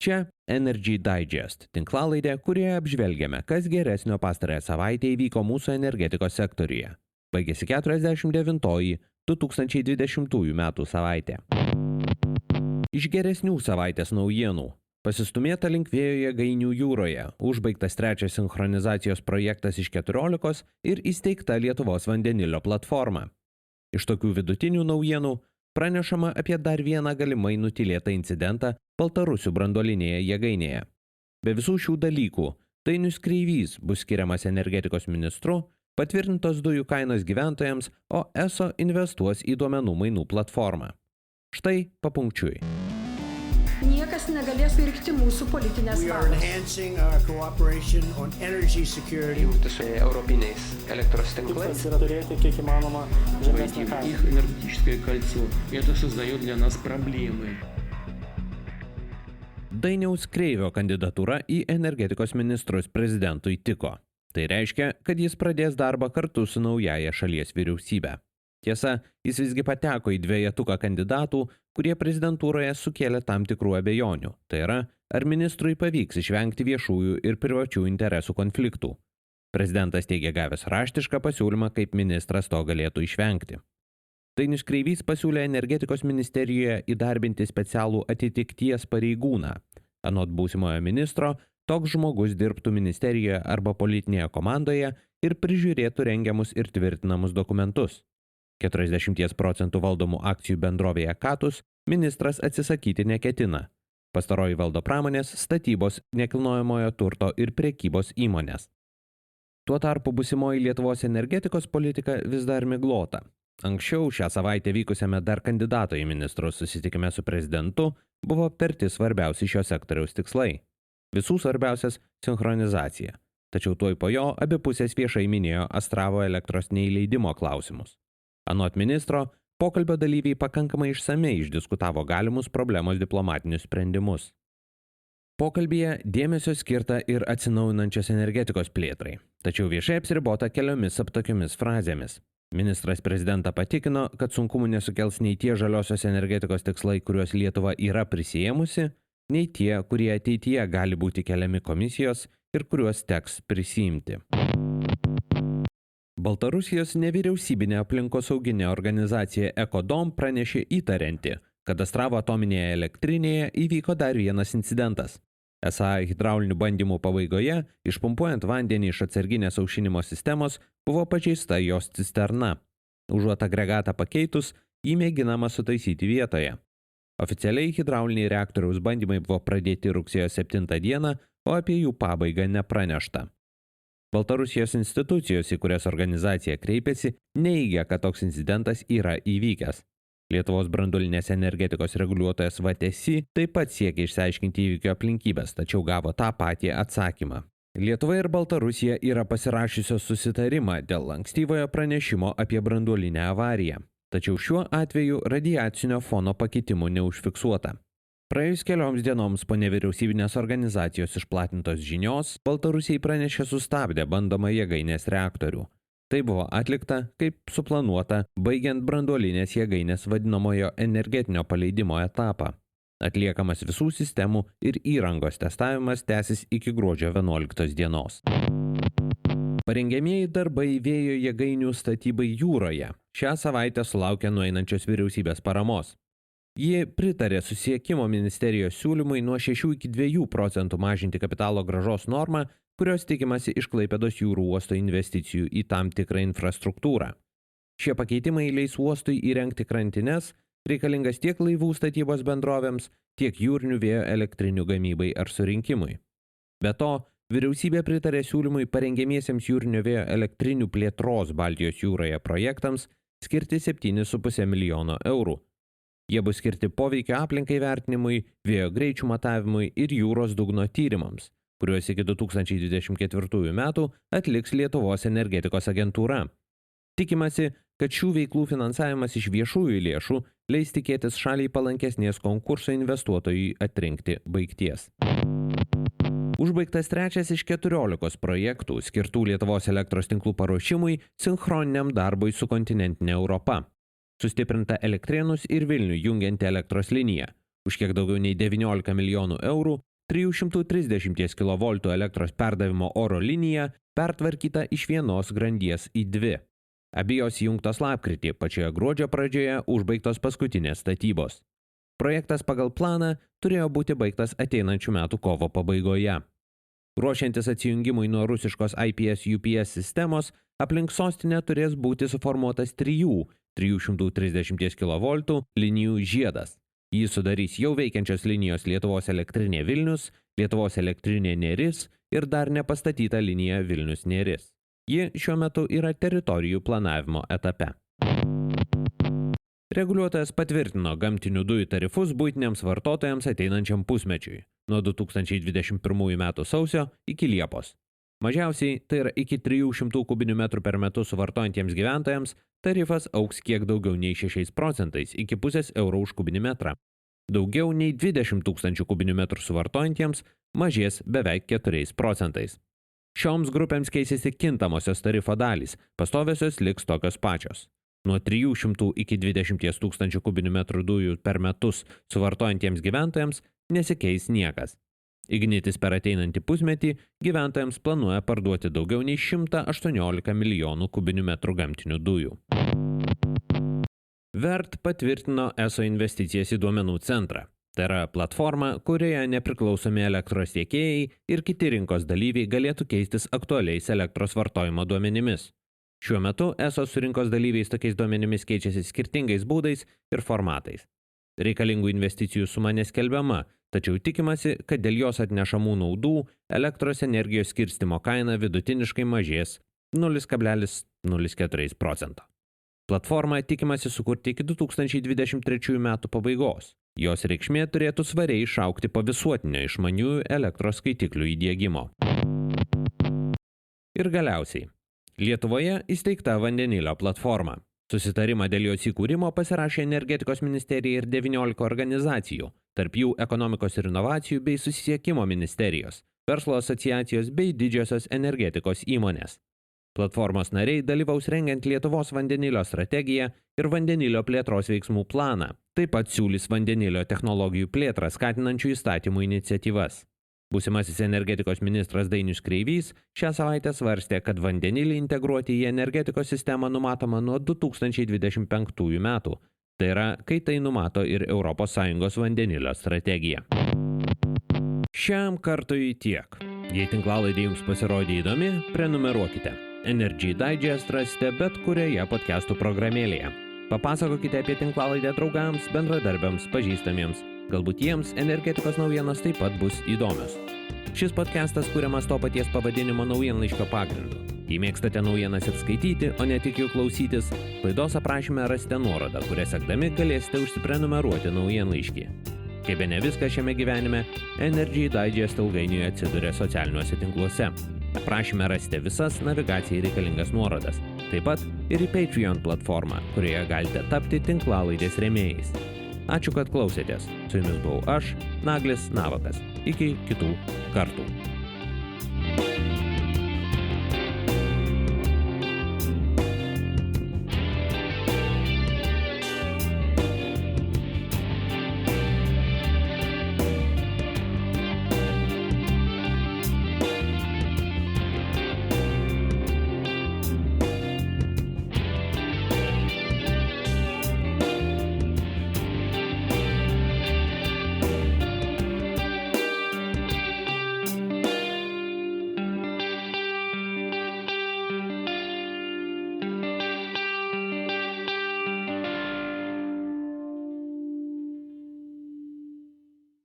Čia Energy Digest tinklalaidė, kurioje apžvelgiame, kas geresnio pastarąją savaitę įvyko mūsų energetikos sektoriuje. Baigėsi 49-oji 2020 metų savaitė. Iš geresnių savaitės naujienų. Pasistumėta link vėjo jėgainių jūroje, užbaigtas trečias sinchronizacijos projektas iš 14 ir įsteigta Lietuvos vandenilio platforma. Iš tokių vidutinių naujienų pranešama apie dar vieną galimai nutylėtą incidentą Baltarusių branduolinėje jėgainėje. Be visų šių dalykų, Dainius Kreivys bus skiriamas energetikos ministru, patvirtintos dujų kainos gyventojams, o ESO investuos į duomenų mainų platformą. Štai papunkčiui. Niekas negalės virkti mūsų politinės valios. Jungti su europiniais elektros tinklais. Yra turėti kiek įmanoma žemesnį kainą. Их энергетическое кольцо. Это создает для нас проблемы. Dainiaus Kreivio kandidatūra į energetikos ministrus prezidentui tiko. Tai reiškia, kad jis pradės darbą kartu su naujaja šalies vyriausybė. Tiesa, jis visgi pateko į dvejetuką kandidatų, kurie prezidentūroje sukėlė tam tikrų abejonių. Tai yra, ar ministrui pavyks išvengti viešųjų ir privačių interesų konfliktų. Prezidentas teigia gavęs raštišką pasiūlymą, kaip ministras to galėtų išvengti. Dainius Kreivys pasiūlė energetikos ministerijoje įdarbinti specialų atitikties pareigūną. Anot būsimojo ministro, toks žmogus dirbtų ministerijoje arba politinėje komandoje ir prižiūrėtų rengiamus ir tvirtinamus dokumentus. 40% valdomų akcijų bendrovėje Katus ministras atsisakyti neketina. Pastaroji valdo pramonės, statybos, nekilnojamojo turto ir prekybos įmonės. Tuo tarpu būsimoji Lietuvos energetikos politika vis dar miglota. Anksčiau šią savaitę vykusiame dar kandidato į ministrus susitikime su prezidentu buvo aptarti svarbiausi šio sektoriaus tikslai. Visų svarbiausias – sinchronizacija. Tačiau tuoj po jo abi pusės viešai minėjo Astravo elektros neįleidimo klausimus. Anot ministro, pokalbio dalyviai pakankamai išsamei išdiskutavo galimus problemos diplomatinius sprendimus. Pokalbyje dėmesio skirta ir atsinaujinančios energetikos plėtrai, tačiau viešai apsiribota keliomis aptakiomis frazėmis. Ministras prezidentą patikino, kad sunkumų nesukels nei tie žaliosios energetikos tikslai, kuriuos Lietuva yra prisiėmusi, nei tie, kurie ateityje gali būti keliami komisijos ir kuriuos teks prisiimti. Baltarusijos nevyriausybinė aplinkosauginė organizacija Ekodom pranešė įtarianti, kad Astravo atominėje elektrinėje įvyko dar vienas incidentas. Esą hidraulinių bandymų pabaigoje, išpumpuojant vandenį iš atsarginės aušinimo sistemos, buvo pažeista jos cisterna. Užuot agregatą pakeitus, jį mėginama sutaisyti vietoje. Oficialiai hidrauliniai reaktoriaus bandymai buvo pradėti rugsėjo 7 dieną, o apie jų pabaigą nepranešta. Baltarusijos institucijos, į kurias organizacija kreipėsi, neigia, kad toks incidentas yra įvykęs. Lietuvos branduolinės energetikos reguliuotojas VTSI taip pat siekia išsiaiškinti įvykio aplinkybės, tačiau gavo tą patį atsakymą. Lietuva ir Baltarusija yra pasirašiusios susitarimą dėl ankstyvojo pranešimo apie branduolinę avariją. Tačiau šiuo atveju radiacinio fono pakitimų neužfiksuota. Praėjus kelioms dienoms po nevyriausybinės organizacijos išplatintos žinios, Baltarusijai pranešė sustabdę bandomą jėgainės reaktorių. Tai buvo atlikta, kaip suplanuota, baigiant branduolinės jėgainės vadinamojo energetinio paleidimo etapą. Atliekamas visų sistemų ir įrangos testavimas tęsis iki gruodžio 11 dienos. Parengiamieji darbai vėjo jėgainių statybai jūroje šią savaitę sulaukė nueinančios vyriausybės paramos. Ji pritarė susisiekimo ministerijos siūlymui nuo 6 iki 2% mažinti kapitalo grąžos normą, kurios tikimasi iš Klaipėdos jūrų uosto investicijų į tam tikrą infrastruktūrą. Šie pakeitimai leis uostui įrengti krantines, reikalingas tiek laivų statybos bendrovėms, tiek jūrinių vėjo elektrinių gamybai ar surinkimui. Be to, vyriausybė pritarė siūlymui parengiamiesiems jūrinio vėjo elektrinių plėtros Baltijos jūroje projektams skirti 7,5 milijono eurų. Jie bus skirti poveikio aplinkai vertinimui, vėjo greičių matavimui ir jūros dugno tyrimams, kuriuos iki 2024 metų atliks Lietuvos energetikos agentūra. Tikimasi, kad šių veiklų finansavimas iš viešųjų lėšų leis tikėtis šaliai palankesnės konkurso investuotojui atrinkti baigties. Užbaigtas trečias iš 14 projektų skirtų Lietuvos elektros tinklų paruošimui sinchroniniam darbui su kontinentinė Europa. Sustiprinta Elektrėnus ir Vilnių jungianti elektros linija. Už kiek daugiau nei 19 milijonų eurų 330 kV elektros perdavimo oro linija pertvarkyta iš vienos grandies į dvi. Abi jos įjungtos lapkritį, pačioje gruodžio pradžioje užbaigtos paskutinės statybos. Projektas pagal planą turėjo būti baigtas ateinančių metų kovo pabaigoje. Ruošiantis atsijungimui nuo rusiškos IPS-UPS sistemos, aplink sostinę turės būti suformuotas 330 kV linijų žiedas. Jį sudarys jau veikiančios linijos Lietuvos elektrinė Vilnius, Lietuvos elektrinė Neris ir dar nepastatyta linija Vilnius Neris. Ji šiuo metu yra teritorijų planavimo etape. Reguliuotojas patvirtino gamtinių dujų tarifus buitiniams vartotojams ateinančiam pusmečiui nuo 2021 metų sausio iki Liepos. Mažiausiai, tai yra iki 300 kubinių metrų per metus suvartojantiems gyventojams, tarifas augs kiek daugiau nei 6% iki pusės euro už kubinį metrą. Daugiau nei 20 000 kubinių metrų suvartojantiems mažės beveik 4%. Šioms grupėms keisėsi kintamosios tarifo dalys, pastoviosios liks tokios pačios. Nuo 300 iki 20 000 kubinių metrų dujų per metus suvartojantiems gyventojams nesikeis niekas. Ignitis per ateinantį pusmetį gyventojams planuoja parduoti daugiau nei 118 milijonų kubinių metrų gamtinių dujų. Vert patvirtino ESO investicijas į duomenų centrą. Tai yra platforma, kurioje nepriklausomi elektros tiekėjai ir kiti rinkos dalyviai galėtų keistis aktualiais elektros vartojimo duomenimis. Šiuo metu ESO su rinkos dalyviais tokiais duomenimis keičiasi skirtingais būdais ir formatais. Reikalingų investicijų suma neskelbiama, tačiau tikimasi, kad dėl jos atnešamų naudų elektros energijos skirstymo kaina vidutiniškai mažės 0,04%. Platformą tikimasi sukurti iki 2023 metų pabaigos. Jos reikšmė turėtų svariai išaugti po visuotinio išmaniųjų elektros skaitiklių įdiegimo. Ir galiausiai, Lietuvoje įsteigta vandenilio platforma. Susitarimą dėl jos įkūrimo pasirašė Energetikos ministerija ir 19 organizacijų, tarp jų ekonomikos ir inovacijų bei susisiekimo ministerijos, verslo asociacijos bei didžiosios energetikos įmonės. Platformos nariai dalyvaus rengiant Lietuvos vandenilio strategiją ir vandenilio plėtros veiksmų planą, taip pat siūlys vandenilio technologijų plėtrą skatinančių įstatymų iniciatyvas. Būsimasis energetikos ministras Dainius Kreivys šią savaitę svarstė, kad vandenilį integruoti į energetikos sistemą numatoma nuo 2025 metų. Tai yra, kai tai numato ir ES vandenilio strategija. Šiam kartui tiek. Jei tinklalaidė jums pasirodė įdomi, prenumeruokite. Energy Digest rasite bet kurioje podcastų programėlėje. Papasakokite apie tinklalaidę draugams, bendradarbiams, pažįstamiems. Galbūt jiems energetikos naujienos taip pat bus įdomios. Šis podcastas kuriamas to paties pavadinimo naujienlaiškio pagrindu. Jei mėgstate naujienas ir skaityti, o ne tik jų klausytis, laidos aprašyme rasite nuorodą, kurią sekdami galėsite užsiprenumeruoti naujienlaiškį. Kaip bene viskas šiame gyvenime, Energy Digest ilgainiui atsiduria socialiniuose tinkluose. Aprašyme rasite visas navigacijai reikalingas nuorodas. Taip pat ir į Patreon platformą, kurioje galite tapti tinklalaidės rėmėjais. Ačiū, kad klausėtės. Su jumis buvau aš, Naglis Navakas. Iki kitų kartų.